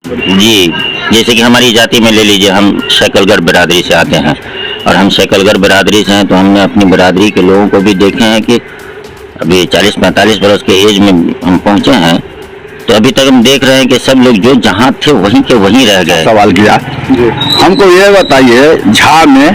जी, जैसे कि हमारी जाति में ले लीजिए, हम सैकलगढ़ बिरादरी से आते हैं और हम सैकलगढ़ बिरादरी से हैं, तो हमने अपनी बिरादरी के लोगों को भी देखे हैं कि अभी 40-45 बरस के एज में हम पहुंचे हैं, तो अभी तक हम देख रहे हैं कि सब लोग जो जहाँ थे वहीं के वहीं रह गए। सवाल किया हमको ये बताइए, झा में,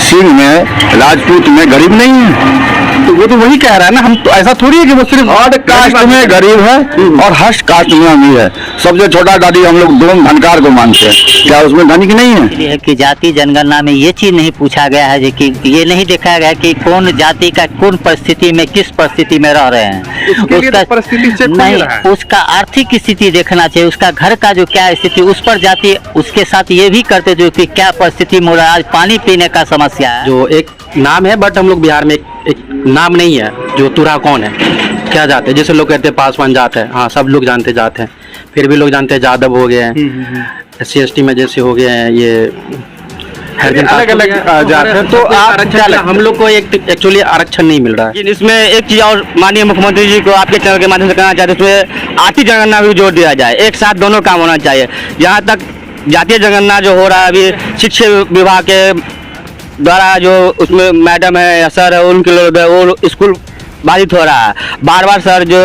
सिंह में, राजपूत में गरीब नहीं है? तो वो तो वही कह रहा है ना, हम तो ऐसा थोड़ी है कि वो सिर्फ हर कास्ट में गरीब है और हर कास्ट में अमीर है। सबसे छोटा दादी हम लोग दोनों धनकार को मानते हैं, क्या उसमें धनिक नहीं है? इसलिए है कि जाति जनगणना में ये चीज नहीं पूछा गया है कि ये नहीं देखा गया कि कौन जाति का कौन परिस्थिति में किस परिस्थिति में रह रहे हैं। उसका परिस्थिति चेक नहीं, उसका आर्थिक स्थिति देखना चाहिए, उसका घर का जो क्या स्थिति, उस पर जाति उसके साथ ये भी करते जो कि क्या परिस्थिति में आज पानी पीने का समस्या है। जो एक नाम है, बट हम लोग बिहार में एक नाम नहीं है जो तुरा कौन है, क्या जाते हैं। जैसे लोग कहते हैं पासवान जात है, हाँ सब लोग जानते जात हैं, फिर भी लोग जानते हैं यादव हो गए हैं, SC/ST में जैसे हो गए हैं, ये अलग अलग जात है। तो आप हम लोग को एक एक्चुअली आरक्षण नहीं मिल रहा है। लेकिन इसमें एक चीज़ और माननीय मुख्यमंत्री जी को आपके चैनल के माध्यम से कहना चाहते हैं, उसमें आर्थिक जनगणना भी जोड़ दिया जाए, एक साथ दोनों काम होना चाहिए। यहाँ तक जातीय जनगणना जो हो रहा है अभी शिक्षा विभाग के द्वारा, जो उसमें मैडम है या सर है उनके लोग है, वो स्कूल बाधित हो रहा है। बार बार सर जो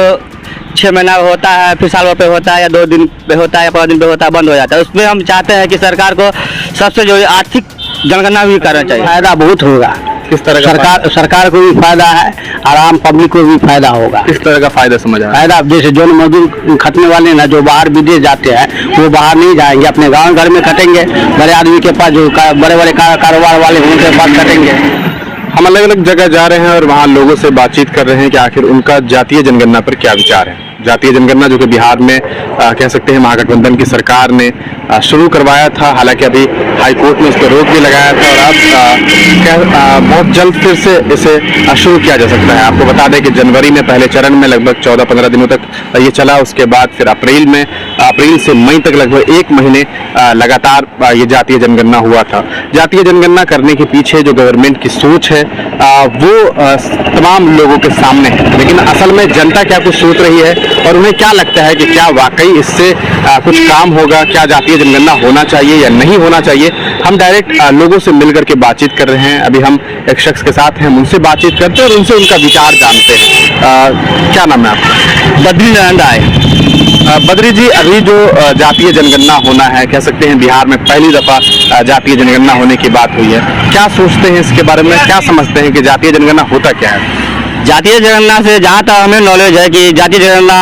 6 महीना होता है, फिर सालों पे होता है, या 2 दिन पे होता है, या 5 दिन पे होता है, बंद हो जाता है। उसमें हम चाहते हैं कि सरकार को सबसे जो आर्थिक जनगणना भी करना चाहिए। फायदा बहुत होगा, किस तरह का सरकार को भी फायदा है और आम पब्लिक को भी फायदा होगा। किस तरह का फायदा समझ आ रहा है? फायदा जैसे जो मजदूर खटने वाले ना, जो बाहर विदेश जाते हैं वो बाहर नहीं जाएंगे, अपने गांव घर में खटेंगे। बड़े आदमी के पास जो बड़े बड़े कारोबार वाले उनके पास खटेंगे। हम अलग अलग जगह जा रहे हैं और वहाँ लोगों से बातचीत कर रहे हैं कि आखिर उनका जातीय जनगणना पर क्या विचार है। जातीय जनगणना जो कि बिहार में कह सकते हैं महागठबंधन की सरकार ने शुरू करवाया था, हालांकि अभी हाई कोर्ट में इस पर रोक भी लगाया था और अब बहुत जल्द फिर से इसे शुरू किया जा सकता है। आपको बता दें कि जनवरी में पहले चरण में लगभग 14-15 दिनों तक ये चला, उसके बाद फिर अप्रैल से मई तक लगभग 1 महीने लगातार ये जातीय जनगणना हुआ था। जातीय जनगणना करने के पीछे जो गवर्नमेंट की सोच है वो तमाम लोगों के सामने है, लेकिन असल में जनता क्या कुछ सोच रही है और उन्हें क्या लगता है कि क्या वाकई इससे कुछ काम होगा, क्या जातीय जनगणना होना चाहिए या नहीं होना चाहिए। हम डायरेक्ट लोगों से मिलकर के बातचीत कर रहे हैं। अभी हम एक शख्स के साथ हैं, उनसे बातचीत करते हैं और उनसे उनका विचार जानते हैं। क्या नाम है आपका? बद्री नारायण राय। बद्री जी, अभी जो जातीय जनगणना होना है, कह सकते हैं बिहार में पहली दफा जातीय जनगणना होने की बात हुई है, क्या सोचते हैं इसके बारे में? क्या समझते हैं कि जातीय जनगणना होता क्या है? जातीय जनगणना से जहाँ तक हमें नॉलेज है कि जातीय जनगणना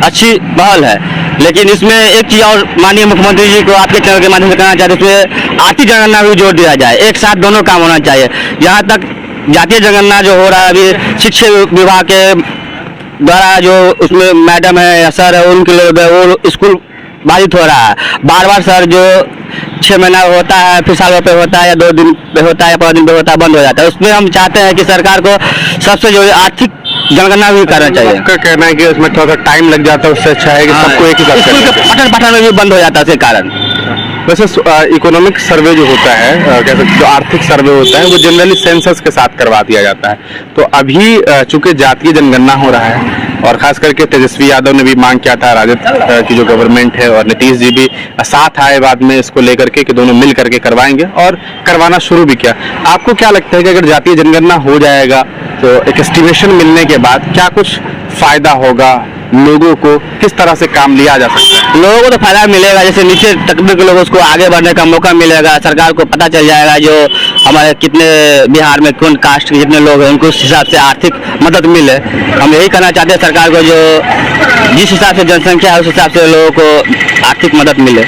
अच्छी पहल है, लेकिन इसमें एक चीज़ और माननीय मुख्यमंत्री जी को आपके चैनल के माध्यम से कहना चाहते हैं, उसमें आर्थिक जनगणना भी जोड़ दिया जाए, एक साथ दोनों काम होना चाहिए। यहाँ तक जातीय जनगणना जो हो रहा है अभी शिक्षा विभाग के द्वारा, जो उसमें मैडम है या सर है उनके लोग है, वो स्कूल बाधित हो रहा है। बार बार सर जो 6 महीना होता है, फिर सालों पे होता है, या 2 दिन पे होता है, या 5 दिन पे होता है, बंद हो जाता है। उसमें हम चाहते हैं कि सरकार को सबसे जो आर्थिक जनगणना भी करना चाहिए। आपका कहना है कि उसमें थोड़ा सा टाइम लग जाता है, उससे अच्छा है कि सबको एक ही साथ स्कूल के पठन में भी बंद हो जाता है इसके कारण। वैसे इकोनॉमिक सर्वे जो होता है, कह सकते जो आर्थिक सर्वे होता है, वो जनरली सेंसस के साथ करवा दिया जाता है। तो अभी चूंकि जातीय जनगणना हो रहा है और खास करके तेजस्वी यादव ने भी मांग किया था, राजद की जो गवर्नमेंट है, और नीतीश जी भी साथ आए बाद में इसको लेकर के कि दोनों मिल करके करवाएंगे और करवाना शुरू भी किया। आपको क्या लगता है कि अगर जातीय जनगणना हो जाएगा तो एक एस्टिमेशन मिलने के बाद क्या कुछ फायदा होगा, लोगों को किस तरह से काम लिया जा सकता है? लोगों को तो फायदा मिलेगा, जैसे नीचे तबके के लोगों को आगे बढ़ने का मौका मिलेगा। सरकार को पता चल जाएगा जो हमारे कितने बिहार में कौन कास्ट के जितने लोग हैं उनको उस हिसाब से आर्थिक मदद मिले। हम यही कहना चाहते हैं सरकार को, जो जिस हिसाब से जनसंख्या है उस हिसाब से लोगों को आर्थिक मदद मिले।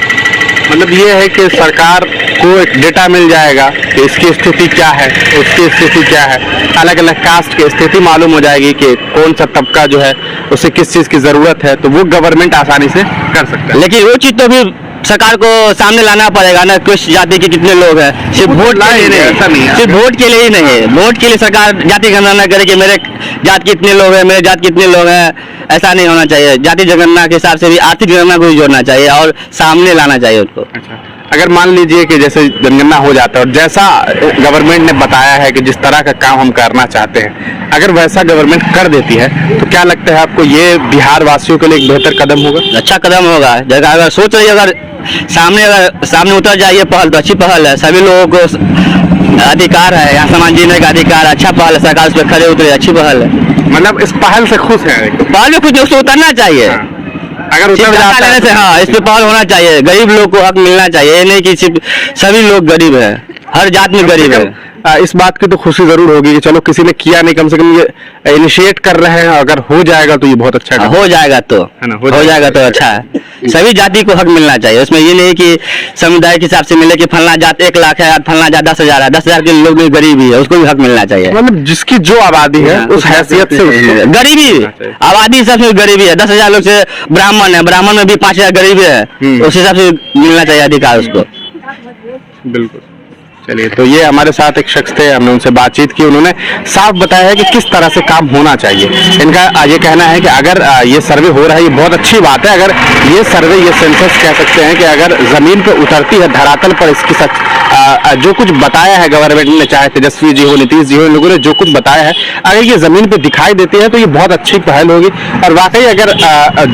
मतलब ये है कि सरकार को एक डेटा मिल जाएगा कि इसकी स्थिति क्या है, उसकी स्थिति क्या है, अलग अलग कास्ट की स्थिति मालूम हो जाएगी कि कौन सा तबका जो है उसे किस चीज़ की ज़रूरत है, तो वो गवर्नमेंट आसानी से कर सकता है। लेकिन वो चीज़ तो भी सरकार को सामने लाना पड़ेगा ना, किस जाति के कितने लोग हैं। सिर्फ वोट के लिए नहीं, सिर्फ वोट के लिए ही नहीं है। वोट के लिए सरकार जाति गणना करे कि मेरे जात के इतने लोग हैं, मेरे जात के इतने लोग हैं, ऐसा नहीं होना चाहिए। जाति जनगणना के हिसाब से भी आर्थिक जनगणना को भी जोड़ना चाहिए और सामने लाना चाहिए उनको। अच्छा, अगर मान लीजिए कि जैसे जनगणना हो जाता है और जैसा गवर्नमेंट ने बताया है कि जिस तरह का काम हम करना चाहते हैं, अगर वैसा गवर्नमेंट कर देती है तो क्या लगता है आपको ये बिहार वासियों के लिए एक बेहतर कदम होगा? अच्छा कदम होगा। जगह अगर सोच रही अगर सामने उतर जाइए पहल तो अच्छी पहल है। सभी लोगों को अधिकार है, यहाँ सामान जीने का अधिकार, अच्छा पहल है। सरकार उस पर खड़े उतरे, अच्छी पहल है। मतलब इस पहल से खुश है? पहल में कुछ उसको उतरना चाहिए। अगर उतर जाता है से हाँ, इस पे पहल होना चाहिए। गरीब लोग को हक मिलना चाहिए, ये नहीं कि सिर्फ सभी लोग गरीब है, हर जात में गरीब है। इस बात की तो खुशी जरूर होगी कि चलो किसी ने किया नहीं, कम से कम ये इनिशिएट कर रहे हैं। अगर हो जाएगा तो ये बहुत अच्छा काम हो जाएगा तो है ना, हो जाएगा तो अच्छा है। सभी जाति को हक मिलना चाहिए। उसमें ये नहीं कि समुदाय के हिसाब से मिले कि फलना जात 1 लाख है, फलना जात 10,000 है। 10,000 के लोग में गरीबी है, उसको भी हक मिलना चाहिए। मतलब जिसकी जो आबादी है उस हैसियत से गरीबी आबादी हिसाब से गरीबी है। 10,000 लोग से ब्राह्मण है, ब्राह्मण में भी 5,000 गरीबी है, उस हिसाब से मिलना चाहिए अधिकार उसको। बिल्कुल। चलिए, तो ये हमारे साथ एक शख्स थे, हमने उनसे बातचीत की। उन्होंने साफ बताया है कि किस तरह से काम होना चाहिए। इनका ये कहना है कि अगर ये सर्वे हो रहा है, ये बहुत अच्छी बात है। अगर ये सर्वे, ये सेंसस कह सकते हैं कि अगर जमीन पर उतरती है, धरातल पर इसकी जो कुछ बताया है गवर्नमेंट ने, चाहे तेजस्वी जी हो, नीतीश जी हो, इन लोगों ने जो कुछ बताया है, अगर ये जमीन पे दिखाई देती है तो ये बहुत अच्छी पहल होगी। और वाकई अगर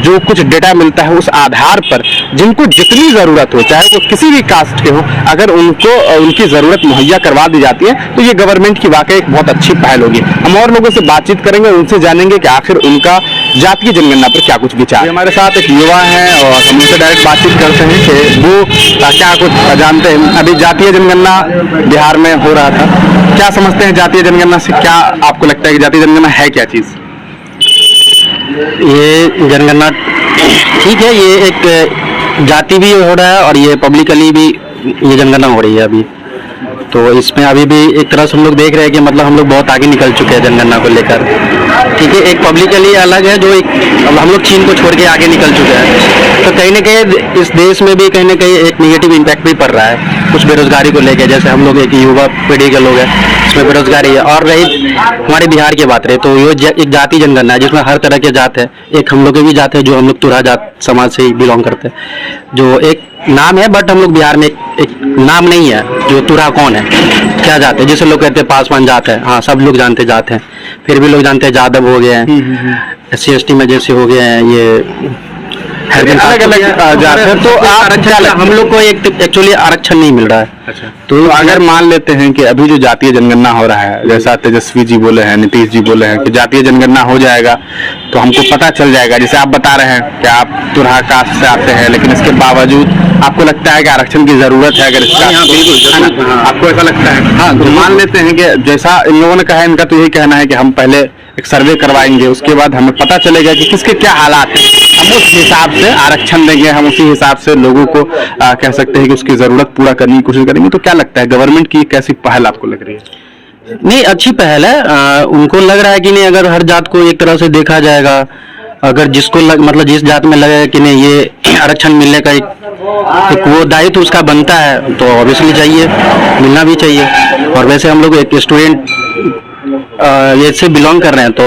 जो कुछ डेटा मिलता है उस आधार पर जिनको जितनी जरूरत हो, चाहे वो किसी भी कास्ट के हो, अगर उनको उनकी जरूरत मुहैया करवा दी जाती है तो ये गवर्नमेंट की वाकई एक बहुत अच्छी पहल होगी। हम और लोगों से बातचीत करेंगे, उनसे जानेंगे कि आखिर उनका जातीय जनगणना पर क्या कुछ विचार। हमारे साथ एक युवा है और हम उनसे डायरेक्ट बातचीत करते हैं कि वो क्या कुछ जानते हैं। अभी जातीय जनगणना बिहार में हो रहा था, क्या समझते हैं जातीय जनगणना से? क्या आपको लगता है कि जातीय जनगणना है क्या चीज? ये जनगणना ठीक है, ये एक जाति भी हो रहा है और ये पब्लिकली भी ये जनगणना हो रही है अभी। तो इसमें अभी भी एक तरह से हम लोग देख रहे हैं कि मतलब हम लोग बहुत आगे निकल चुके हैं जनगणना को लेकर। ठीक है, एक पब्लिकली अलग है, जो एक अब हम लोग चीन को छोड़ के आगे निकल चुके हैं। तो कहीं ना कहीं इस देश में भी कहीं ना कहीं एक निगेटिव इम्पैक्ट भी पड़ रहा है कुछ बेरोजगारी को लेकर। जैसे हम लोग एक युवा पीढ़ी के लोग हैं, इसमें बेरोजगारी है। और रही हमारे बिहार की बात रहे तो ये एक जाति जनगणना है जिसमें हर तरह के जात है। एक हम लोग की भी जात है जो हम लोग तुरा जात समाज से ही बिलोंग करते हैं, जो एक नाम है, बट हम लोग बिहार में एक नाम नहीं है जो तुरा कौन है, क्या जात है। जैसे लोग कहते हैं पासवान जात है, हाँ सब लोग जानते जात हैं। फिर भी लोग जानते हैं जादव हो गए हैं, SC/ST में जैसे हो गए हैं, ये अलग अलग जात है। तो आरक्षण हम लोग को एक एक्चुअली आरक्षण नहीं मिल रहा है। अच्छा, तो अगर मान लेते हैं कि अभी जो जातीय जनगणना हो रहा है, जैसा तेजस्वी जी बोले हैं, नीतीश जी बोले हैं कि जातीय जनगणना हो जाएगा तो हमको पता चल जाएगा। जैसे आप बता रहे हैं कि आप तुरहा कास्ट से आते हैं, लेकिन इसके बावजूद आपको लगता है कि आरक्षण की जरूरत है? अगर इसका बिल्कुल आपको ऐसा लगता है? हाँ, तो मान लेते हैं कि जैसा इन लोगों ने कहा, इनका तो यही कहना है कि हम पहले एक सर्वे करवाएंगे, उसके बाद हमें पता चलेगा कि किसके क्या हालात हैं, हम उस हिसाब से आरक्षण देंगे, हम उसी हिसाब से लोगों को कह सकते हैं कि उसकी जरूरत पूरा करने की कोशिश करेंगे। तो क्या लगता है गवर्नमेंट की कैसी पहल आपको लग रही है? नहीं, अच्छी पहल है। उनको लग रहा है कि नहीं, अगर हर जात को एक तरह से देखा जाएगा, अगर जिसको मतलब जिस जात में लगेगा कि नहीं ये आरक्षण मिलने का एक वो दायित्व उसका बनता है, तो ऑब्वियसली चाहिए, मिलना भी चाहिए। और वैसे हम लोग एक स्टूडेंट ये से बिलोंग कर रहे हैं, तो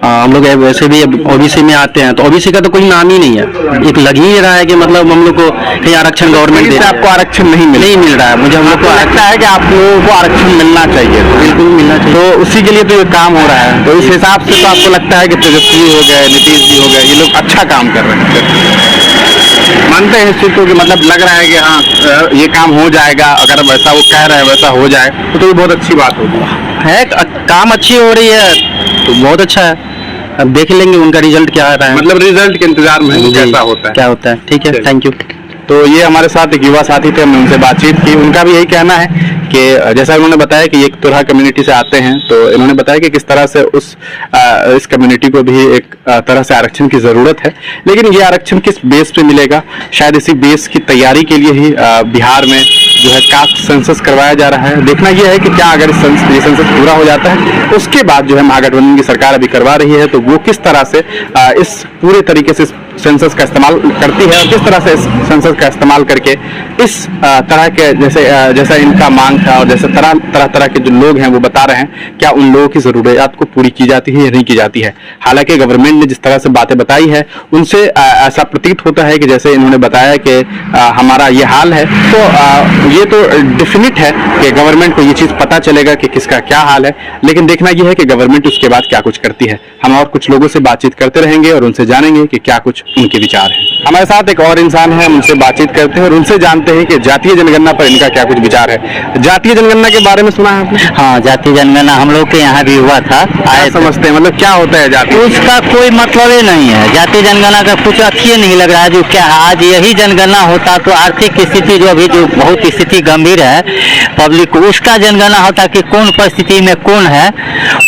हम लोग वैसे भी OBC में आते हैं, तो OBC का तो कोई नाम ही नहीं है। एक लग ही रहा है कि मतलब हम लोग को कहीं आरक्षण गवर्नमेंट दे, आपको आरक्षण नहीं मिल रहा है। मुझे हम लोग को लगता है कि आप लोगों को आरक्षण मिलना चाहिए, बिल्कुल मिलना चाहिए। तो उसी के लिए तो ये काम हो रहा है। तो इस हिसाब से तो आपको लगता है कि तेजस्वी हो गए, नीतीश जी हो गए, ये लोग अच्छा काम कर रहे हैं, मानते हैं इस चीज को कि मतलब लग रहा है कि हाँ ये काम हो जाएगा। अगर वैसा वो कह रहे हैं वैसा हो जाए तो ये बहुत अच्छी बात होगी। है काम अच्छी हो रही है तो बहुत अच्छा है। अब देख लेंगे उनका रिजल्ट क्या आ रहा है, मतलब रिजल्ट के इंतजार में कैसा होता है, क्या होता है। ठीक है, थैंक यू। तो ये हमारे साथ एक युवा साथी थे, हमने उनसे बातचीत की। उनका भी यही कहना है कि जैसा उन्होंने बताया कि एक तुरहा कम्युनिटी से आते हैं, तो इन्होंने बताया कि किस तरह से इस कम्युनिटी को भी एक तरह से आरक्षण की जरूरत है। लेकिन ये आरक्षण किस बेस पे मिलेगा, शायद इसी बेस की तैयारी के लिए ही बिहार में जो है कास्ट सेंसस करवाया जा रहा है। देखना यह है कि क्या अगर ये सेंसस पूरा हो जाता है, उसके बाद जो है महागठबंधन की सरकार अभी करवा रही है, तो वो किस तरह से इस पूरे तरीके से सेंसस का इस्तेमाल करती है और किस तरह से इस सेंसस का इस्तेमाल करके इस तरह के जैसा इनका मांग था और जैसे तरह के जो लोग हैं वो बता रहे हैं, क्या उन लोगों की जरूरियात को पूरी की जाती है या नहीं की जाती है। हालांकि गवर्नमेंट ने जिस तरह से बातें बताई है उनसे ऐसा प्रतीत होता है कि जैसे इन्होंने बताया कि हमारा ये हाल है, तो ये तो डेफिनेट है कि गवर्नमेंट को ये चीज पता चलेगा कि किसका क्या हाल है, लेकिन देखना यह है कि गवर्नमेंट उसके बाद क्या कुछ करती है। हम और कुछ लोगों से बातचीत करते रहेंगे और उनसे जानेंगे कि क्या कुछ उनके विचार हैं। हमारे साथ एक और इंसान है, हम उनसे बातचीत करते हैं और उनसे जानते हैं कि जातीय जनगणना पर इनका क्या कुछ विचार है। जातीय जनगणना के बारे में सुना है आपने? हाँ, जातीय जनगणना हम लोग के यहाँ भी हुआ था। क्या समझते हैं, मतलब क्या होता है जातीय? उसका कोई मतलब ही नहीं है। जातीय जनगणना का कुछ अच्छी नहीं लग रहा है। जो क्या आज यही जनगणना होता तो आर्थिक स्थिति जो अभी जो बहुत स्थिति गंभीर है पब्लिक, उसका जनगणना होता कि कौन परिस्थिति में कौन है,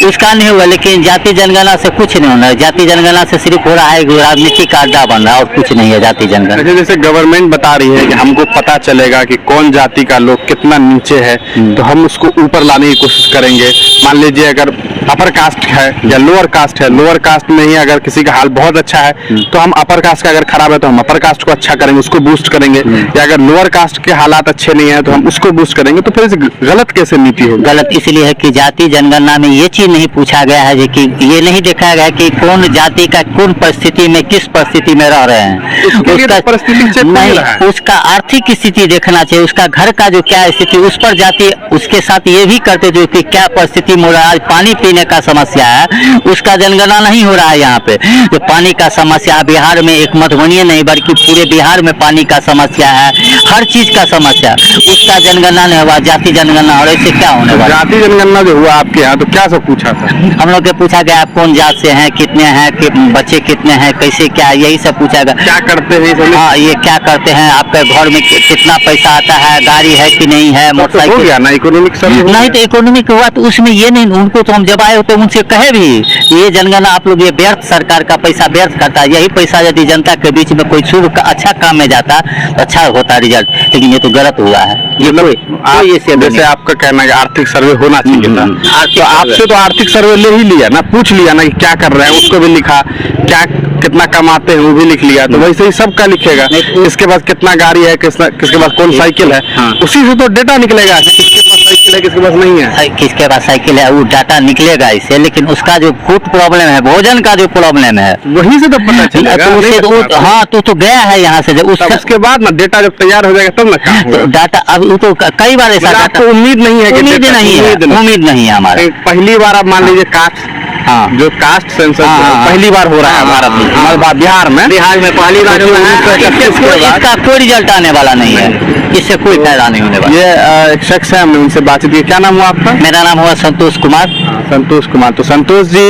उसका नहीं हुआ। लेकिन जातीय जनगणना से कुछ नहीं होना है। जातीय जनगणना से सिर्फ हो रहा है राजनीतिक अड्डा बन रहा है और कुछ नहीं है जातीय जनगणना। जैसे गवर्नमेंट बता रही है कि हमको पता चलेगा कि कौन जाति का लोग कितना नीचे है, तो हम उसको ऊपर लाने की कोशिश करेंगे। मान लीजिए अगर अपर कास्ट है या लोअर कास्ट है, लोअर कास्ट में ही अगर किसी का हाल बहुत अच्छा है तो हम अपर कास्ट का अगर खराब है तो हम अपर कास्ट को अच्छा करेंगे, उसको बूस्ट करेंगे। या अगर लोअर कास्ट के हालात अच्छे नहीं है तो हम उसको बूस्ट करेंगे। तो फिर गलत कैसे नीति होगी? गलत इसलिए है कि जातीय जनगणना में ये चीज नहीं पूछा गया है कि ये नहीं देखा गया कि कौन जाति का कौन परिस्थिति में किस परिस्थिति में रह रहे हैं। उसका परिस्थिति चेक नहीं रहा है। उसका आर्थिक स्थिति देखना चाहिए, उसका घर का जो क्या स्थिति, उस पर जाति उसके साथ ये भी करते जो कि क्या परिस्थिति में हो रहा है। पानी पीने का समस्या है, उसका जनगणना नहीं हो रहा है। यहाँ पे जो पानी का समस्या बिहार में एक मधुबनी नहीं बल्कि पूरे बिहार में पानी का समस्या है, हर चीज का समस्या, उसका जनगणना नहीं हुआ। जाति जनगणना और ऐसे क्या होने वाला? जाति जनगणना जो हुआ आपके यहाँ तो क्या सब पूछा था? हम लोग के पूछा गया आप कौन जात से हैं, कितने हैं, बच्चे कितने हैं, कैसे क्या, यही सब पूछा गया। क्या करते हैं? हाँ, ये क्या करते हैं, आपके घर में कितना पैसा आता है, गाड़ी है कि नहीं है, मोटरसाइकिल हो गया ना इकोनॉमिक सर्वे? नहीं तो इकोनॉमिक हुआ तो उसमें ये नहीं, उनको तो हम जब आए तो उनसे कहे भी ये जनगणना आप लोग ये व्यर्थ, सरकार का पैसा व्यर्थ करता है। यही पैसा यदि जनता के बीच में कोई शुभ अच्छा काम में जाता तो अच्छा होता रिजल्ट, लेकिन ये तो गलत हुआ है। ये जैसे आपका कहना है कि आर्थिक सर्वे होना चाहिए था, तो आपसे तो आर्थिक सर्वे ले ही लिया ना, पूछ लिया ना कि क्या कर रहे हैं, उसको भी लिखा, क्या कितना कमाते हैं वो भी लिख लिया, तो वैसे ही सबका लिखेगा। इसके पास कितना गाड़ी है, किसके पास कौन साइकिल है, उसी से तो डेटा निकलेगा किसके पास साइकिल है किसके पास नहीं है। किसके पास साइकिल है वो डाटा निकलेगा इससे, लेकिन उसका जो फूड प्रॉब्लम है, भोजन का जो प्रॉब्लम है, वहीं से तो पता चलेगा। हाँ तो गया है यहाँ से। उसके बाद ना डेटा जब तैयार हो जाएगा तब ना काम होगा। डाटा अब वो तो कई बार ऐसा, आपको उम्मीद नहीं है? उम्मीद नहीं है हमारे। पहली बार आप मान लीजिए कास्ट, हाँ, जो कास्ट सेंसस पहली बार हो रहा है भारत में, बिहार में पहली बार हुआ है। इसका कोई रिजल्ट आने वाला नहीं है, इससे कोई फायदा नहीं होने वाला। ये एक शख्स है, हमने उनसे बातचीत की। क्या नाम हुआ आपका? मेरा नाम हुआ संतोष कुमार। संतोष कुमार। तो संतोष जी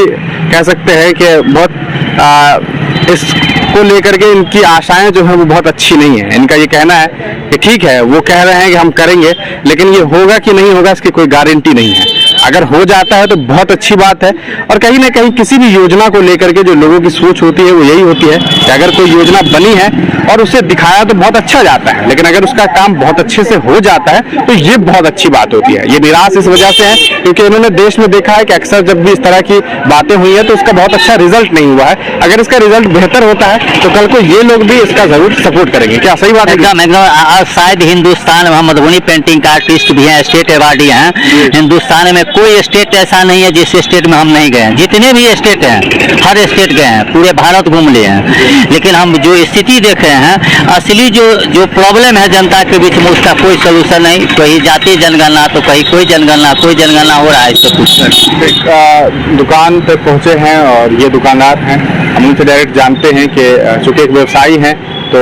कह सकते हैं कि बहुत इसको लेकर के इनकी आशाएं जो है वो बहुत अच्छी नहीं है। इनका ये कहना है कि ठीक है, वो कह रहे हैं कि हम करेंगे, लेकिन ये होगा कि नहीं होगा इसकी कोई गारंटी नहीं है। अगर हो जाता है तो बहुत अच्छी बात है, और कहीं ना कहीं किसी भी योजना को लेकर के जो लोगों की सोच होती है वो यही होती है कि अगर कोई योजना बनी है और उसे दिखाया तो बहुत अच्छा जाता है, लेकिन अगर उसका काम बहुत अच्छे से हो जाता है तो ये बहुत अच्छी बात होती है। ये निराश इस वजह से है क्योंकि इन्होंने देश में देखा है कि अक्सर जब भी इस तरह की बातें हुई है तो उसका बहुत अच्छा रिजल्ट नहीं हुआ है। अगर इसका रिजल्ट बेहतर होता है तो कल को ये लोग भी इसका जरूर सपोर्ट करेंगे। क्या सही बात है? एकदम। शायद हिंदुस्तान में मधुबनी पेंटिंग का आर्टिस्ट भी हैं, स्टेट अवार्डी हैं। हिंदुस्तान में कोई स्टेट ऐसा नहीं है जिस स्टेट में हम नहीं गए हैं। जितने भी स्टेट हैं हर स्टेट गए हैं, पूरे भारत घूम लिए हैं, लेकिन हम जो स्थिति देख रहे हैं, असली जो प्रॉब्लम है जनता के बीच में, उसका कोई सोल्यूशन नहीं। कहीं जातीय जनगणना तो कहीं कोई जनगणना हो रहा है। इससे कुछ दुकान पे पहुंचे हैं और ये दुकानदार हैं, हम उनसे डायरेक्ट जानते हैं कि चूंकि एक व्यवसायी हैं तो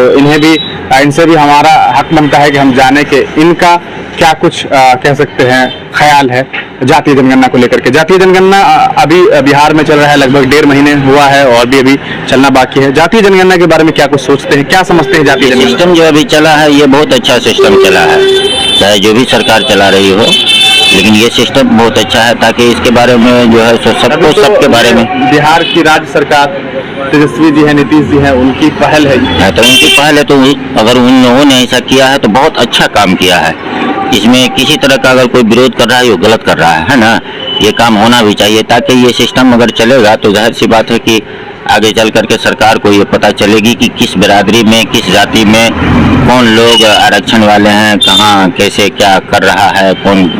इनसे भी हमारा हक बनता है कि हम जाने कि इनका क्या कुछ कह सकते हैं ख्याल है जातीय जनगणना को लेकर के। जातीय जनगणना अभी बिहार में चल रहा है, लगभग 1.5 महीने हुआ है और भी अभी चलना बाकी है। जातीय जनगणना के बारे में क्या कुछ सोचते हैं, क्या समझते हैं? जातीय जनगणना सिस्टम जो अभी चला है ये बहुत अच्छा सिस्टम चला है, चाहे जो भी सरकार चला रही हो, लेकिन ये सिस्टम बहुत अच्छा है ताकि इसके बारे में जो है सबको सबके बारे में। बिहार की राज्य सरकार तेजस्वी जी है, नीतीश जी है, उनकी पहल है तो उनकी पहल है, तो अगर उन लोगों ने ऐसा किया है तो बहुत अच्छा काम किया है। इसमें किसी तरह का अगर कोई विरोध कर रहा है वो गलत कर रहा है ना। ये काम होना भी चाहिए ताकि ये सिस्टम अगर चलेगा तो जाहिर सी बात है कि आगे चल करके सरकार को ये पता चलेगी कि किस बिरादरी में, किस जाति में कौन लोग आरक्षण वाले हैं, कहाँ कैसे क्या कर रहा है, कौन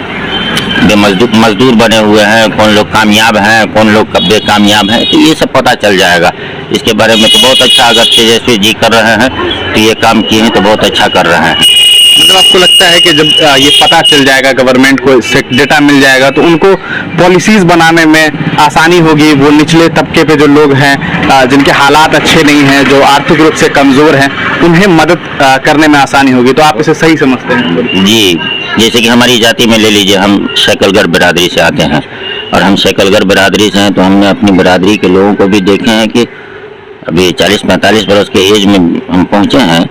मजदूर बने हुए हैं, कौन लोग कामयाब हैं, कौन लोग बेकामयाब हैं, तो ये सब पता चल जाएगा। इसके बारे में तो बहुत अच्छा अगर तेजस्वी जी कर रहे हैं तो ये काम किए हैं तो बहुत अच्छा कर रहे हैं। मतलब आपको लगता है कि जब ये पता चल जाएगा, गवर्नमेंट को इससे डेटा मिल जाएगा, तो उनको पॉलिसीज बनाने में आसानी होगी? वो निचले तबके पे जो लोग हैं, जिनके हालात अच्छे नहीं हैं, जो आर्थिक रूप से कमजोर हैं, उन्हें मदद करने में आसानी होगी। तो आप इसे सही समझते हैं? जी, जैसे कि हमारी जाति में ले लीजिए, हम शकलगढ़ बिरादरी से आते हैं और हम शकलगढ़ बिरादरी से हैं, तो हमने अपनी बिरादरी के लोगों को भी देखे हैं कि अभी 40-45 बरस के एज में हम पहुंचे हैं,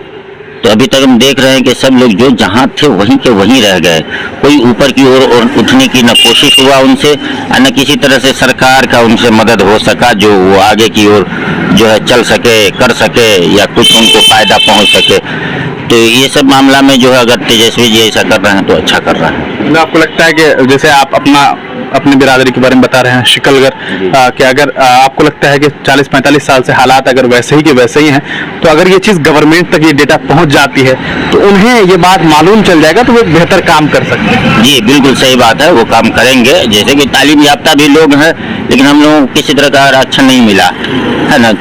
तो अभी तक हम देख रहे हैं कि सब लोग जो जहाँ थे वहीं के वहीं रह गए। कोई ऊपर की ओर उठने की न कोशिश हुआ उनसे, न किसी तरह से सरकार का उनसे मदद हो सका जो वो आगे की ओर जो है चल सके, कर सके या कुछ उनको फायदा पहुंच सके। तो ये सब मामला में जो है अगर तेजस्वी जी ऐसा कर रहे हैं तो अच्छा कर रहे हैं। आपको लगता है कि जैसे आप अपनी बिरादरी के बारे में बता रहे हैं शकलगढ़, कि अगर आपको लगता है कि 40-45 साल से हालात अगर वैसे ही के वैसे ही हैं, तो अगर ये चीज़ गवर्नमेंट तक ये डेटा पहुंच जाती है तो उन्हें ये बात मालूम चल जाएगा, तो वो बेहतर काम कर सकते हैं? जी बिल्कुल सही बात है, वो काम करेंगे। जैसे कि तालीम याफ्ता भी लोग हैं, लेकिन हम लोगों को किसी तरह का आरक्षण नहीं मिला है ना,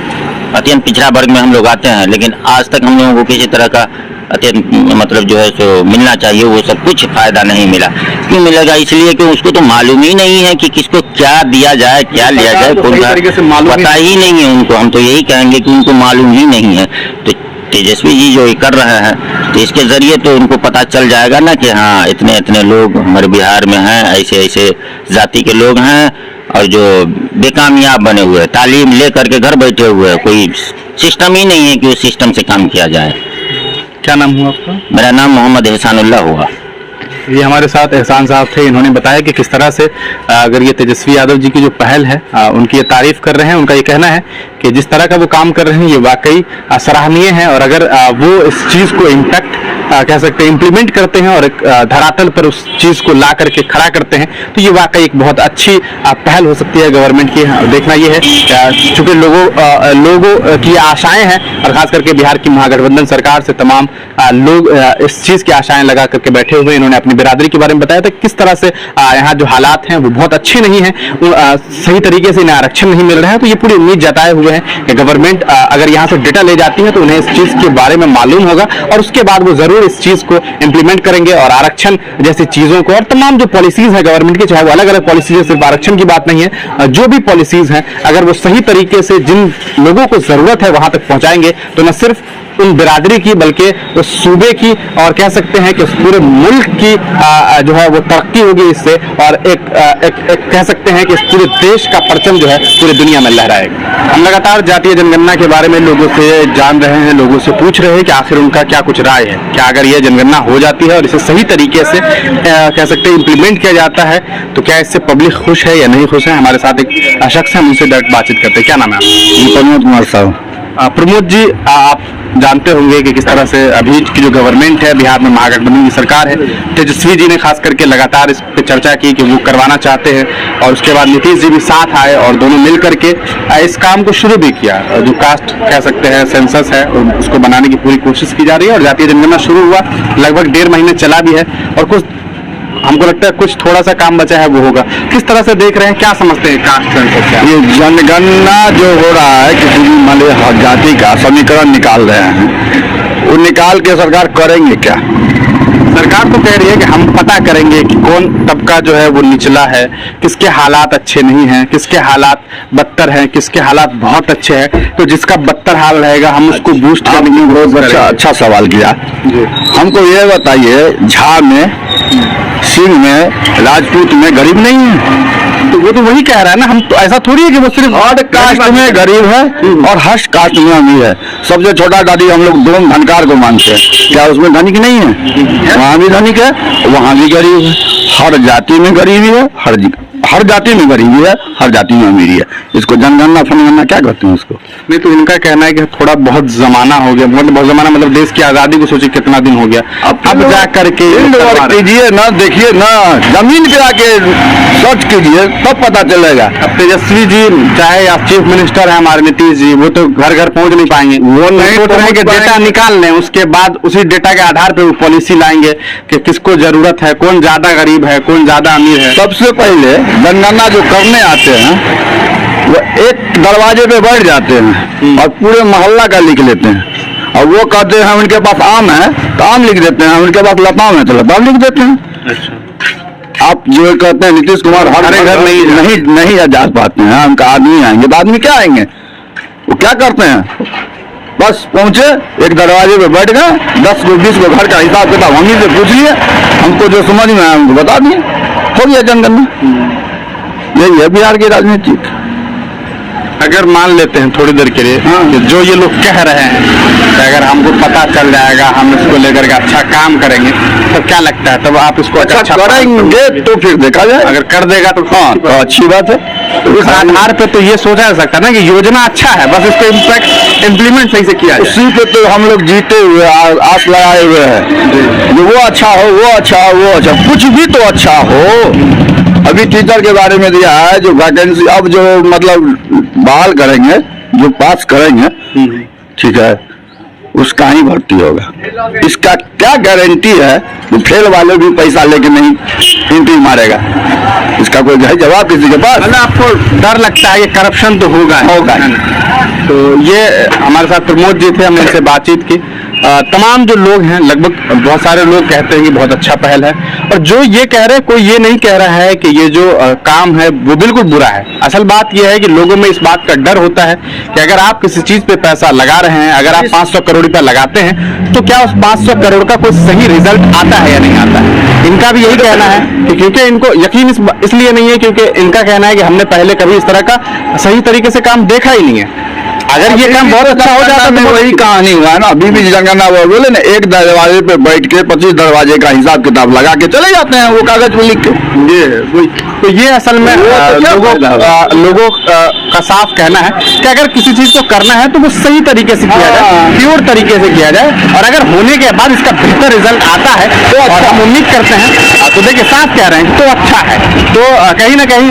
अत्यंत पिछड़ा वर्ग में हम लोग आते हैं, लेकिन आज तक हम लोगों को किसी तरह का अत्यंत मतलब जो है सो मिलना चाहिए वो सब कुछ फायदा नहीं मिला। क्यों मिलेगा? इसलिए कि उसको तो मालूम ही नहीं है कि किसको क्या दिया जाए, क्या लिया जाए, पता ही नहीं है उनको। हम तो यही कहेंगे कि उनको मालूम ही नहीं है। तो तेजस्वी जी जो ये कर रहे हैं, तो इसके जरिए तो उनको पता चल जाएगा ना कि हाँ इतने इतने लोग हमारे बिहार में हैं, ऐसे ऐसे जाति के लोग हैं और जो बेकामयाब बने हुए हैं, तालीम ले करके घर बैठे हुए हैं, कोई सिस्टम ही नहीं है कि उस सिस्टम से काम किया जाए। क्या नाम हुआ आपका? मेरा नाम मोहम्मद एहसानुल्लाह हुआ। ये हमारे साथ एहसान साहब थे, इन्होंने बताया कि किस तरह से अगर ये तेजस्वी यादव जी की जो पहल है उनकी ये तारीफ कर रहे हैं। उनका ये कहना है कि जिस तरह का वो काम कर रहे हैं ये वाकई सराहनीय है, और अगर वो इस चीज़ को इम्पैक्ट कह सकते हैं इम्प्लीमेंट करते हैं और एक धरातल पर उस चीज़ को ला करके खड़ा करते हैं, तो ये वाकई एक बहुत अच्छी पहल हो सकती है गवर्नमेंट की। देखना ये है चूँकि लोगों की आशाएं हैं, और खास करके बिहार की महागठबंधन सरकार से तमाम लोग इस चीज़ की आशाएं लगा करके बैठे हुए। इन्होंने अपनी बिरादरी के बारे में बताया था किस तरह से यहाँ जो हालात हैं वो बहुत अच्छे नहीं हैं, सही तरीके से इन्हें आरक्षण नहीं मिल रहा है। तो ये पूरी उम्मीद जताए हुए हैं कि गवर्नमेंट अगर यहाँ से डेटा ले जाती है तो उन्हें इस चीज़ के बारे में मालूम होगा, और उसके बाद वो जरूर इस चीज़ को इम्प्लीमेंट करेंगे और आरक्षण जैसी चीज़ों को और तमाम जो पॉलिसीज है गवर्नमेंट की, चाहे वो अलग अलग पॉलिसीज है, सिर्फ आरक्षण की बात नहीं है, जो भी पॉलिसीज हैं अगर वो सही तरीके से जिन लोगों को जरूरत है वहां तक पहुंचाएंगे, तो न सिर्फ उन बिरादरी की बल्कि उस सूबे की और कह सकते हैं कि उस पूरे मुल्क की जो है वो तरक्की होगी इससे, और एक कह सकते हैं कि इस पूरे देश का परचम जो है पूरी दुनिया में लहराएगा। हम लगातार जातीय जनगणना के बारे में लोगों से जान रहे हैं, लोगों से पूछ रहे हैं कि आखिर उनका क्या कुछ राय है। क्या अगर ये जनगणना हो जाती है और इसे सही तरीके से कह सकते हैं इम्प्लीमेंट किया जाता है, तो क्या इससे पब्लिक खुश है या नहीं खुश है? हमारे साथ एक शख्स है, उनसे डायरेक्ट बातचीत करते हैं। क्या नाम है आपका? प्रमोद कुमार साहब। प्रमोद जी, आप जानते होंगे कि किस तरह से अभी की जो गवर्नमेंट है बिहार में, महागठबंधन की सरकार है, तेजस्वी जी ने खास करके लगातार इस पे चर्चा की कि वो करवाना चाहते हैं, और उसके बाद नीतीश जी भी साथ आए और दोनों मिल करके इस काम को शुरू भी किया। जो कास्ट कह सकते हैं सेंसस है उसको बनाने की पूरी कोशिश की जा रही है, और जातीय जनगणना शुरू हुआ, लगभग 1.5 महीने चला भी है, और कुछ हमको लगता है कुछ थोड़ा सा काम बचा है वो होगा। किस तरह से देख रहे हैं, क्या समझते हैं कास्ट सेंसस क्या? ये जनगणना जो हो रहा है किसी भी मान लीजिए जाति का समीकरण निकाल रहे हैं, वो निकाल के सरकार करेंगे क्या? सरकार तो कह रही है कि हम पता करेंगे कि कौन तबका जो है वो निचला है, किसके हालात अच्छे नहीं हैं, किसके हालात बदतर हैं, किसके हालात बहुत अच्छे हैं, तो जिसका बदतर हाल रहेगा हम उसको बूस्ट करने की बहुत अच्छा सवाल किया। हमको ये बताइए, झा में, सिंह में, राजपूत में गरीब नहीं है? तो वो तो वही कह रहा है ना, हम तो ऐसा थोड़ी है कि वो सिर्फ हर कास्ट में गरीब है और हर कास्ट में अमीर है। सबसे छोटा दादी हम लोग दोनों धनकार को मानते हैं, क्या उसमें धनिक नहीं है? वहाँ भी धनिक है, वहाँ भी गरीब है। हर जाति में गरीबी है, हर जाति में गरीबी है, हर जाति में अमीरी है। इसको जनगणना फनगणना क्या कहते हैं उसको? नहीं तो इनका कहना है कि थोड़ा बहुत जमाना हो गया, बहुत जमाना मतलब देश की आजादी को सोचिए कितना दिन हो गया, अब जा करके कीजिए ना, देखिए ना, जमीन पे आके सर्च कीजिए तब पता चलेगा। अब तेजस्वी जी चाहे आप चीफ मिनिस्टर है हमारे नीतीश जी, वो तो घर घर पहुंच नहीं पाएंगे, वो नहीं सोच रहे हैं कि डेटा निकाल लें, उसके बाद उसी डेटा के आधार पे वो पॉलिसी लाएंगे कि किसको जरूरत है, कौन ज्यादा गरीब है, कौन ज्यादा अमीर है। सबसे पहले जनगणना जो करने आते हैं वो एक दरवाजे पे बैठ जाते हैं और पूरे मोहल्ला का लिख लेते हैं, और वो कहते हैं उनके पास आम है तो आम लिख देते हैं, उनके पास लताम है तो लताम लिख देते हैं। अच्छा, आप जो कहते हैं नीतीश कुमार हर घर नहीं जा पाते हैं, उनका आदमी आएंगे तो आदमी क्या आएंगे, वो क्या करते हैं, बस पहुंचे एक दरवाजे पे बैठ गए, 10 को 20 को घर का हिसाब किताब हम ही से पूछ लिए, हमको जो समझ में आया हमको बता दिए, हो गया जनगणना। यही है बिहार की राजनीति। अगर मान लेते हैं थोड़ी देर के लिए कि जो ये लोग कह रहे हैं कि अगर हमको पता चल जाएगा हम इसको लेकर के अच्छा काम करेंगे, तो क्या लगता है तब आप इसको अच्छा करेंगे तो फिर देखा जाए, अगर कर देगा तो हाँ तो अच्छी बात है। तो इस आधार पे तो ये सोचा जा सकता है ना कि योजना अच्छा है, बस इसको इम्प्लीमेंट सही से किया जाए। उसी पे तो हम लोग जीते हुए आस लगाए हुए हैं, वो अच्छा हो, वो अच्छा हो, वो अच्छा, कुछ भी तो अच्छा हो। अभी टीचर के बारे में दिया है जो वैकेंसी, अब जो मतलब बहाल करेंगे, जो पास करेंगे, ठीक है, उसका ही भर्ती होगा। इसका क्या गारंटी है कि फेल वाले भी पैसा लेके नहीं एंट्री मारेगा, इसका कोई जवाब किसी के पास? मतलब आपको डर लगता है कि करप्शन तो होगा। तो ये हमारे साथ प्रमोद जी थे, हमने इनसे बातचीत की। तमाम जो लोग हैं, लगभग बहुत सारे लोग कहते हैं कि बहुत अच्छा पहल है, और जो ये कह रहे हैं, कोई ये नहीं कह रहा है कि ये जो काम है वो बिल्कुल बुरा है। असल बात ये है कि लोगों में इस बात का डर होता है कि अगर आप किसी चीज पे पैसा लगा रहे हैं, अगर आप 500 करोड़ रुपया लगाते हैं, तो क्या उस 500 करोड़ का कोई सही रिजल्ट आता है या नहीं आता है। इनका भी यही कहना है कि क्योंकि इनको यकीन इसलिए नहीं है क्योंकि इनका कहना है कि हमने पहले कभी इस तरह का सही तरीके से काम देखा ही नहीं है। अगर ये काम बहुत अच्छा हो जाता तो वही कहानी हुआ है ना। अभी भी जनगणना वो बोले ना, एक दरवाजे पे बैठ के 25 दरवाजे का हिसाब किताब लगा के चले जाते हैं, वो कागज पे लिख के। तो ये असल में लोगों का साफ कहना है कि अगर किसी चीज को करना है तो वो सही तरीके से किया जाए, प्योर तरीके से किया जाए, और अगर होने के बाद इसका बेहतर रिजल्ट आता है तो और हम उम्मीद करते हैं, तो देखिए साफ कह रहे हैं तो अच्छा है। तो कहीं ना कहीं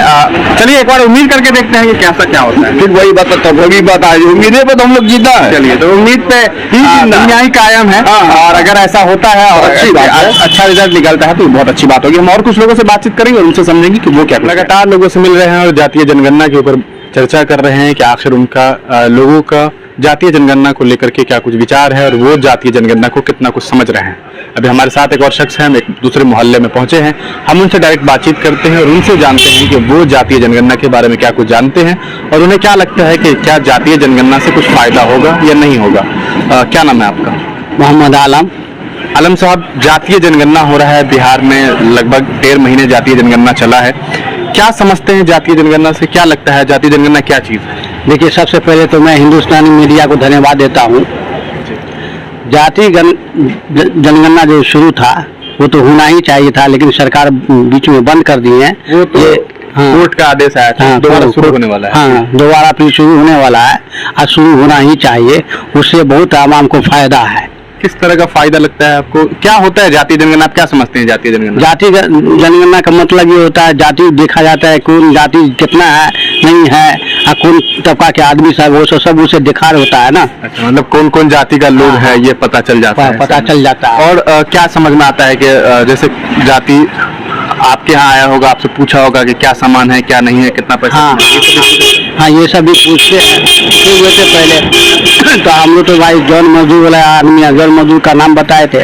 चलिए एक बार उम्मीद करके देखते हैं कि कैसा क्या होता है। फिर वही बात तो वही बात आई, उम्मीदें पे तो हम लोग जीता है। चलिए, तो उम्मीद पे दुनिया ही कायम है, और अगर ऐसा होता है और अच्छी बात है, अच्छा रिजल्ट निकलता है तो बहुत अच्छी बात होगी। हम और कुछ लोगों से बातचीत करेंगे और उनसे समझेंगे कि वो क्या। लगातार लोगों से मिल रहे हैं और जातीय जनगणना के ऊपर चर्चा कर रहे हैं कि आखिर उनका लोगों का जातीय जनगणना को लेकर के क्या कुछ विचार है और वो जातीय जनगणना को कितना कुछ समझ रहे हैं। अभी हमारे साथ एक और शख्स हैं, हम एक दूसरे मोहल्ले में पहुंचे हैं, हम उनसे डायरेक्ट बातचीत करते हैं और उनसे जानते हैं कि वो जातीय जनगणना के बारे में क्या कुछ जानते हैं और उन्हें क्या लगता है कि क्या जातीय जनगणना से कुछ फायदा होगा या नहीं होगा। क्या नाम है आपका? मोहम्मद आलम। आलम साहब, जातीय जनगणना हो रहा है बिहार में, लगभग 1.5 महीने जातीय जनगणना चला है, क्या समझते हैं जातीय जनगणना से? क्या लगता है जातीय जनगणना क्या चीज है? देखिए, सबसे पहले तो मैं हिंदुस्तानी मीडिया को धन्यवाद देता हूँ। जातीय जनगणना जो शुरू था वो तो होना ही चाहिए था, लेकिन सरकार बीच में बंद कर दी है। वो तो कोर्ट का आदेश आया था, दोबारा शुरू होने वाला है। हाँ, दोबारा फिर शुरू होने वाला है और शुरू होना ही चाहिए, उससे बहुत आवाम को फायदा है। किस तरह का फायदा लगता है आपको? क्या होता है जातीय जनगणना? आप क्या समझते हैं जातीय जनगणना? जाति जनगणना का मतलब ये होता है, जाति देखा जाता है, कौन जाति कितना है नहीं है, और कौन तबका के आदमी सब वो सब उसे दिखा होता है ना। अच्छा, मतलब कौन कौन जाति का लोग है ये पता चल जाता है। पता चल जाता है। और क्या समझ में आता है कि जैसे जाति आपके यहाँ आया होगा, आपसे पूछा होगा कि क्या सामान है क्या नहीं है, कितना पैसा? हाँ, ये सब भी पूछते हैं हुए थे पहले। तो हम लोग तो भाई जौन मजदूर वाला आदमी है, जौन मजदूर का नाम बताए थे,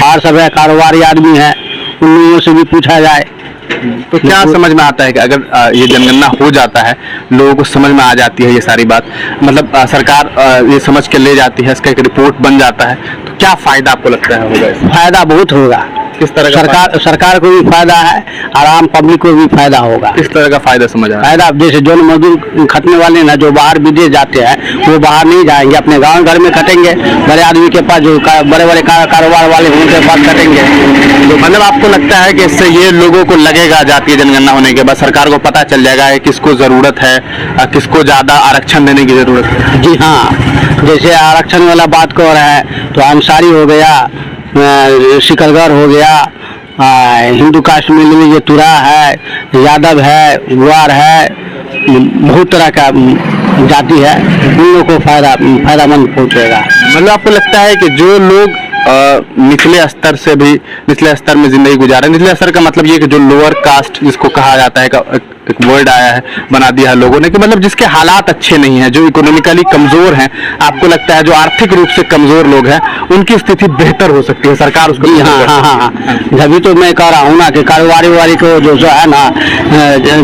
और सब कारोबारी आदमी है, उन लोगों से भी पूछा जाए। तो क्या समझ में आता है कि अगर ये जनगणना हो जाता है, लोगों को समझ में आ जाती है ये सारी बात, मतलब सरकार ये समझ के ले जाती है, इसका एक रिपोर्ट बन जाता है, तो क्या फायदा आपको लगता है होगा? फायदा बहुत होगा। किस तरह का सरकार को भी फायदा है और आम पब्लिक को भी फायदा होगा। किस तरह का फायदा समझ आया? फायदा जैसे जो मजदूर खटने वाले ना, जो बाहर विदेश जाते हैं वो बाहर नहीं जाएंगे, अपने गाँव घर में खटेंगे। बड़े आदमी के पास जो बड़े बड़े कारोबार वाले उनके पास खटेंगे। तो मतलब आपको लगता है कि इससे ये लोगों को लगेगा जातीय जनगणना होने के बाद सरकार को पता चल जाएगा किसको जरूरत है, किसको ज्यादा आरक्षण देने की जरूरत है? जी हाँ, जैसे आरक्षण वाला बात कर रहे हैं तो अंसारी हो गया, शिकलगर हो गया, हिंदू कास्ट में ले लीजिए, तुरा है, यादव है, ग्वार है, बहुत तरह का जाति है, उन लोगों को फायदामंद पहुंचेगा। मतलब आपको लगता है कि जो लोग निचले स्तर से भी निचले स्तर में जिंदगी गुजारे, निचले स्तर का मतलब ये कि जो लोअर कास्ट जिसको कहा जाता है, एक वर्ड आया है, बना दिया है लोगों ने, कि मतलब जिसके हालात अच्छे नहीं हैं, जो इकोनॉमिकली कमजोर हैं, आपको लगता है जो आर्थिक रूप से कमजोर लोग हैं उनकी स्थिति बेहतर हो सकती है, सरकार उसको? हाँ, जब तो मैं कह रहा हूँ ना कि कारोबारी वाली को जो है ना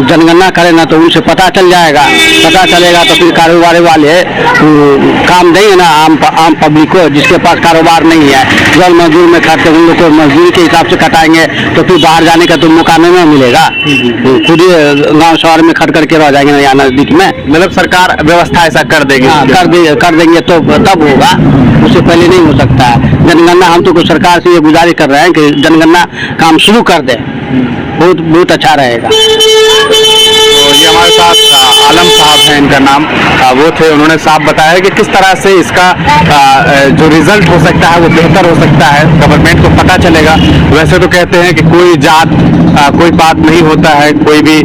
जनगणना करे ना तो उनसे पता चल जाएगा, पता चलेगा तो फिर कारोबारी वाले काम देंगे ना आम पब्लिक को, जिसके पास कारोबार नहीं है, जल मजदूर में खटते उन लोग को मजदूरी के हिसाब से कटाएंगे तो फिर बाहर जाने का तो मौका नहीं मिलेगा, खुद ही गांव शहर में खट करके रह जाएंगे यहाँ नजदीक में। मतलब सरकार व्यवस्था ऐसा कर देगी? हाँ, कर देंगे तो तब होगा, उससे पहले नहीं हो सकता है। जनगणना हम तो सरकार से ये गुजारिश कर रहे हैं कि जनगणना काम शुरू कर दे, बहुत अच्छा रहेगा। तो ये हमारे साथ आलम साहब हैं, इनका नाम, वो थे, उन्होंने साफ बताया कि किस तरह से इसका जो रिजल्ट हो सकता है वो बेहतर हो सकता है, गवर्नमेंट को पता चलेगा। वैसे तो कहते हैं कि कोई जात कोई बात नहीं होता है, कोई भी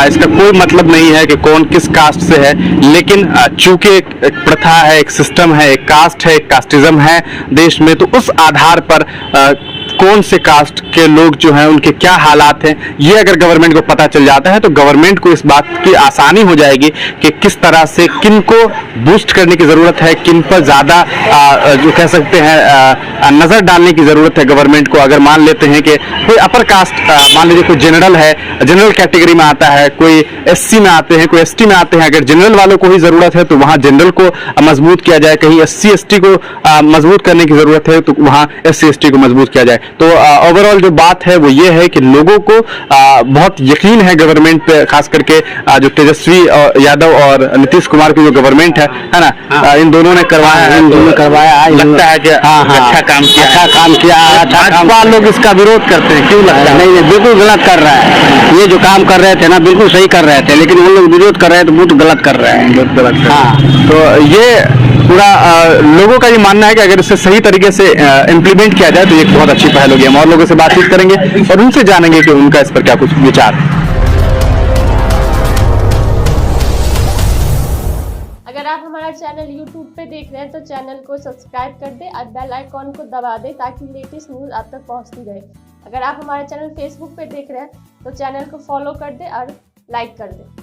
इसका कोई मतलब नहीं है कि कौन किस कास्ट से है, लेकिन चूंकि एक प्रथा है, एक सिस्टम है, एक कास्ट है, एक कास्टिज्म है देश में, तो उस आधार पर कौन से कास्ट के लोग जो हैं उनके क्या हालात हैं, ये अगर गवर्नमेंट को पता चल जाता है तो गवर्नमेंट को इस बात की आसानी हो जाएगी कि किस तरह से किन को बूस्ट करने की जरूरत है, किन पर ज्यादा जो कह सकते हैं नजर डालने की जरूरत है गवर्नमेंट को। अगर मान लेते हैं कि कोई अपर कास्ट, मान लीजिए कोई जनरल है, जनरल कैटेगरी में आता है, कोई एससी में आते हैं, कोई एसटी में आते हैं, अगर जनरल वालों को ही जरूरत है तो वहां जनरल को मजबूत किया जाए, कहीं एससी एसटी को मजबूत करने की जरूरत है तो वहां एससी एसटी को मजबूत किया जाए। तो ओवरऑल जो बात है वो ये है कि लोगों को बहुत यकीन है गवर्नमेंट पे, खास करके जो तेजस्वी यादव और नीतीश कुमार की जो गवर्नमेंट है ना, इन दोनों ने करवाया है, लगता है कि अच्छा काम किया। भाजपा लोग इसका विरोध करते हैं, क्यों लगता है? नहीं, बिल्कुल गलत कर रहा है। ये जो काम कर रहे थे ना बिल्कुल सही कर रहे थे, लेकिन उन लोग विरोध कर रहे हैं तो बहुत गलत कर रहे हैं। हाँ, तो ये पूरा लोगों का ये मानना है कि अगर इसे सही तरीके से इम्प्लीमेंट किया जाए तो ये बहुत अच्छी पहल होगी। हम और लोगों से बातचीत करेंगे और उनसे जानेंगे कि उनका इस पर क्या कुछ विचार है। अगर आप हमारा चैनल YouTube पे देख रहे हैं तो चैनल को सब्सक्राइब कर दें और बेल आइकॉन को दबा दें ताकि लेटेस्ट न्यूज़ आप तक पहुंचती रहे। अगर आप हमारा चैनल Facebook पे देख रहे हैं तो चैनल को फॉलो कर दें और लाइक कर दें।